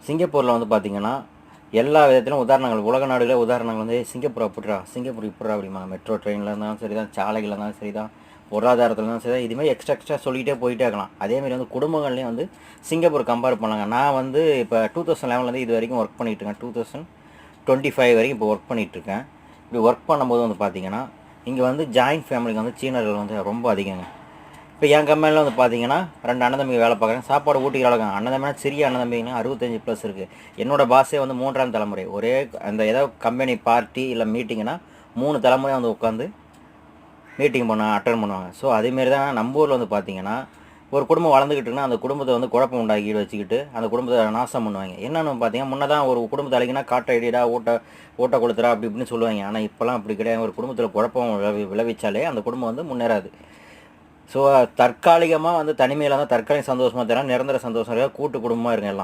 சிங்கப்பூரில் வந்து பார்த்தீங்கன்னா எல்லா விதத்திலும் உதாரணங்கள் உலக நாடுகளில் உதாரணங்கள் வந்து சிங்கப்பூர் அப்படிட்றா சிங்கப்பூர் இப்பட்றா அப்படிமா மெட்ரோ ட்ரெயினில் இருந்தாலும் சரி தான், சாலைகளில் இருந்தாலும் சரி தான், பொருளாதாரத்தில் இருந்தாலும் சரி தான், இதுமாதிரி எக்ஸ்ட்ரா சொல்லிகிட்டே போயிட்டே இருக்கலாம். அதேமாதிரி வந்து குடும்பங்கள்லேயும் வந்து சிங்கப்பூர் கம்பேர் பண்ணாங்க. நான் வந்து இப்போ 2011 இது வரைக்கும் ஒர்க் பண்ணிகிட்ருக்கேன். 2025 வரைக்கும் இப்போ ஒர்க் பண்ணிகிட்ருக்கேன். இப்படி ஒர்க் பண்ணும்போது வந்து பார்த்தீங்கன்னா இங்கே வந்து ஜாயின்ட் ஃபேமிலிக்கு வந்து சீனர்கள் வந்து ரொம்ப அதிகங்க. இப்போ என் கம்பெனியில் வந்து பார்த்தீங்கன்னா 2 அண்ணன் தம்பி வேலை பார்க்குறேன். சாப்பாடு ஊட்டிக்கிற அளவுக்கு அண்ணன் தம்பினா சிறிய அண்ணன் தம்பிங்கன்னா 65+ இருக்குது. என்னோட பாஸே வந்து 3ஆம் தலைமுறை. ஒரே அந்த ஏதோ கம்பெனி பார்ட்டி இல்லை மீட்டிங்னா 3 தலைமுறை வந்து உட்காந்து மீட்டிங் அட்டன் பண்ணுவாங்க. ஸோ அதேமாரி தான் நம்ம ஊரில் வந்து பார்த்தீங்கன்னா ஒரு குடும்பம் வளர்ந்துக்கிட்டு இருக்குன்னா அந்த குடும்பத்தை வந்து குழப்பம் உண்டாக்கி வச்சுக்கிட்டு அந்த குடும்பத்தை நாசம் பண்ணுவாங்க. என்னென்னு பார்த்தீங்கன்னா முன்னதான் ஒரு குடும்பத்தை அழிக்கினா காட்டை அடிடா ஓட்ட கொடுத்துறா அப்படி இப்படின்னு சொல்லுவாங்க. ஆனால் இப்போலாம் அப்படி கிடையாது. ஒரு குடும்பத்தில் குழப்பம் விளைவிச்சாலே அந்த குடும்பம் வந்து முன்னேறாது. ஸோ தற்காலிகமாக வந்து தனிமையில் தான் தற்காலிக சந்தோஷமாக தரேன், நிரந்தர சந்தோஷம் கூட்டு குடும்பமாக இருங்க எல்லாம்.